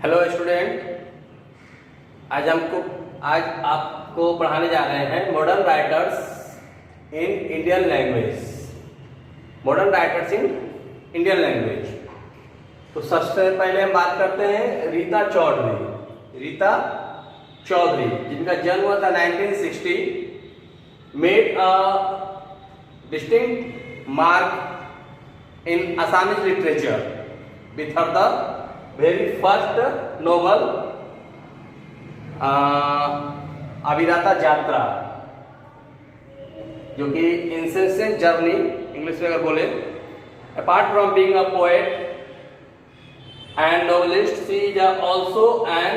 Hello student, आज आपको पढ़ाने जा रहे हैं modern writers in Indian language. Modern writers in Indian language. तो सबसे पहले हम बात करते हैं रीता चौधरी जिनका जन्म हुआ था 1960। Made a distinct mark in Assamese literature with her the very first novel अविराता यात्रा, जो कि इंसेंसेंट जर्नी इंग्लिश में अगर बोले। Apart from being a poet and novelist, she is also an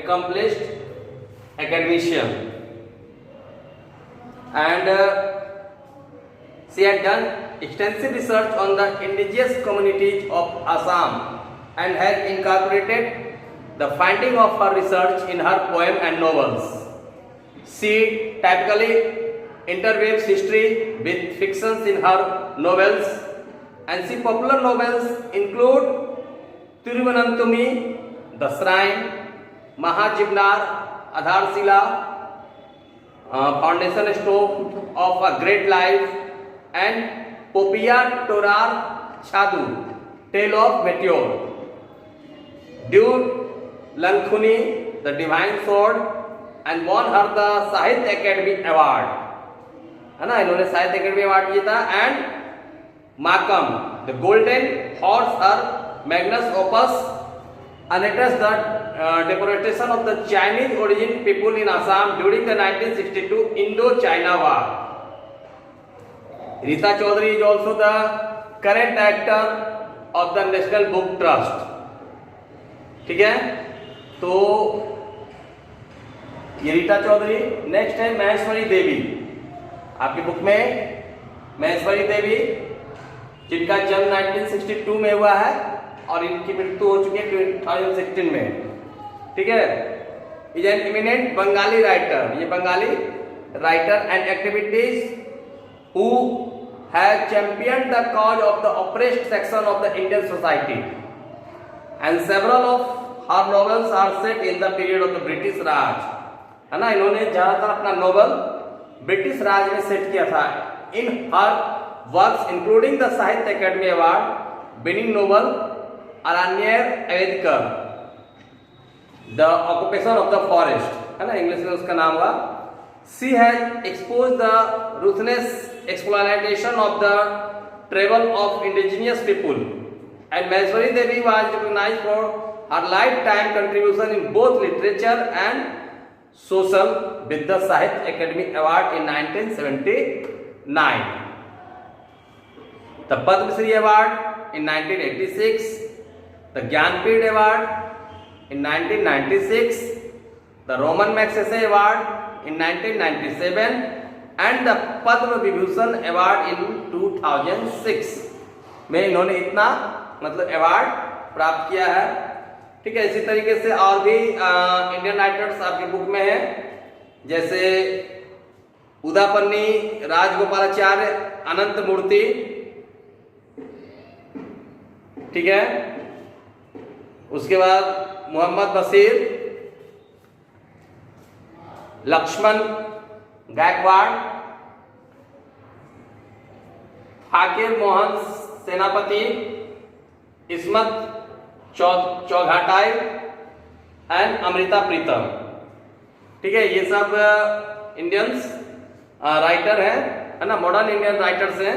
accomplished academician and she had done extensive research on the indigenous communities of Assam and has incorporated the finding of her research in her poem and novels. She typically interweaves history with fictions in her novels, and she popular novels include Tiruvananthamuni, The Shrine, Mahajibnar, Adharshila, Foundation Stone of a Great Life, and Popia Torar Chadu, Tale of Meteor. Due Lankhuni, The Divine Sword, and won her the Sahitya Academy Award, है ना, इन्होंने Sahitya academy award जीता। And Makam, the golden horse, her magnum opus narrates the deportation of the Chinese origin people in Assam during the 1962 Indo-China War. Rita Chaudhary is also the current actor of the National Book Trust. ठीक है, तो ये Rita Chaudhary. Next है महेश्वरी देवी। आपकी book में महेश्वरी देवी, जिनका जन्म 1962 में हुआ है और इनकी मृत्यु हो चुकी है 2016 में। ठीक है, is an eminent Bengali writer. ये Bengali writer and activities who has championed the cause of the oppressed section of the Indian society, and several of her novels are set in the period of the British Raj, है ना। इन्होंने ज्यादातर अपना novel British राज में set किया था। In her works including the Sahitya academy award winning novel Aranyer Adhikar, the occupation of the forest, है ना, इंग्लिश में उसका नाम हुआ। She has exposed the ruthless exploitation of the travel of indigenous people, and Maheshwari Devi was recognized for her lifetime contribution in both literature and social with the Sahitya Academy Award in 1979, the Padma Shri Award in 1986, the Gyanpith Award in 1996, the Roman Magsaysay Award in 1997, and the Padma Vibhushan Award in 2006 में इन्होंने इतना मतलब award प्राप्त किया है। ठीक है, इसी तरीके से और भी इंडियन राइटर्स आपकी बुक में है, जैसे उदापन्नी राजगोपालाचार्य अनंत मूर्ति। ठीक है, उसके बाद मोहम्मद बशीर, लक्ष्मण गायकवाड़, फाकिर मोहन सेनापति, इस्मत चौघाटाई एंड अमृता प्रीतम। ठीक है, ये सब इंडियंस राइटर हैं, है ना, मॉडर्न इंडियन राइटर्स हैं।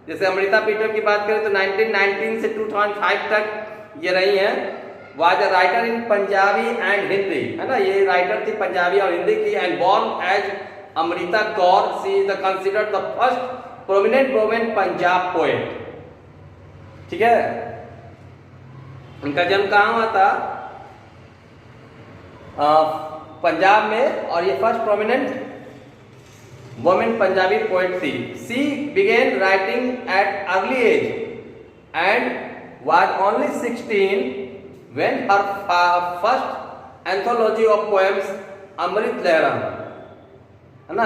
जैसे अमृता प्रीतम की बात करें तो 1919 से 2005 तक ये रही हैं। Was a writer in Punjabi and Hindi, है ना, ये राइटर थी पंजाबी और हिंदी की। And born as Amrita Kaur, she is considered the first prominent women Punjab poet. ठीक है, उनका जन्म कहाँ हुआ था? पंजाब में, और ये first prominent women Punjabi poet थी। She began writing at early age and was only 16 when her first anthology of poems Amrit Lehran, है ना,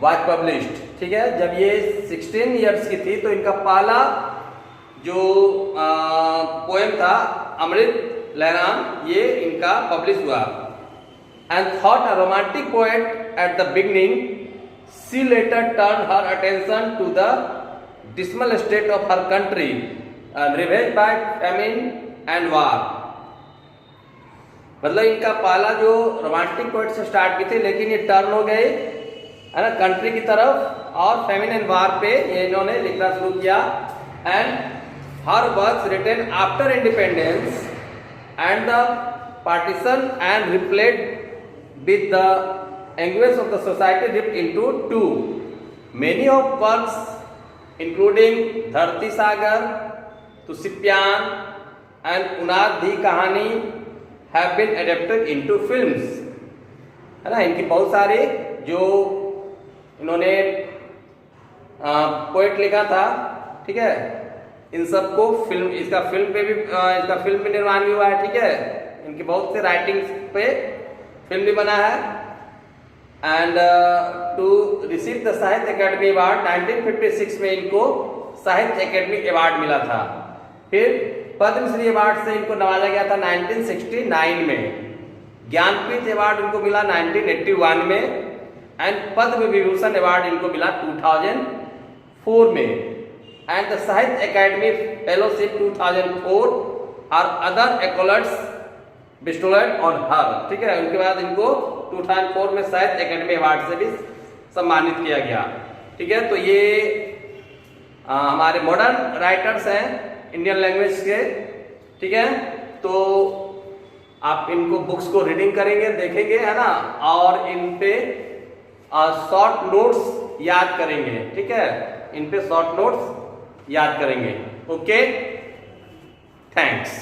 was published। ठीक है, जब ये 16 इयर्स की थी तो इनका पहला जो पोएम था अमृत लहराम ये इनका पब्लिश हुआ। And thought a romantic poet at the beginning, she later turn her attention to the dismal state of her country ravaged by famine and war. मतलब इनका पहला जो रोमांटिक पोएट से स्टार्ट की थी, लेकिन ये टर्न हो गए है ना कंट्री की तरफ और फैमिन एंड वार पे ये इन्होंने लिखना शुरू किया। And her works written after independence and the partition and replete with the anguish of the society ripped into two. Many of works including धरती सागर, तुसिप्यान and उनाद-धी कहानी have been adapted into films. है ना, इनकी बहुत सारे जो इन्होंने पोएट लिखा था, ठीक है, इन सबको फिल्म, इसका फिल्म पे निर्माण भी हुआ है, ठीक है, इनकी बहुत से राइटिंग्स पे फिल्म भी बना है। And to receive the Sahitya academy award 1956 में इनको साहित्य अकेडमी अवार्ड मिला था। फिर पद्मश्री अवार्ड से इनको नवाजा गया था 1969 में। ज्ञानपीठ अवार्ड इनको मिला 1981 में एंड पद्म विभूषण अवार्ड इनको मिला 2004 में। And the Sahitya academy fellowship 2004 और अदर एक्colades bestowed on her, ठीक है। उनके बाद इनको 2004 में साहित्य अकेडमी अवार्ड से भी सम्मानित किया गया, ठीक है। तो ये हमारे मॉडर्न राइटर्स हैं इंडियन लैंग्वेज के, ठीक है। तो आप इनको बुक्स को रीडिंग करेंगे, देखेंगे, है ना, और इन पे शॉर्ट नोट्स याद करेंगे, ठीक है, इन पे शॉर्ट नोट्स याद करेंगे। Okay, thanks.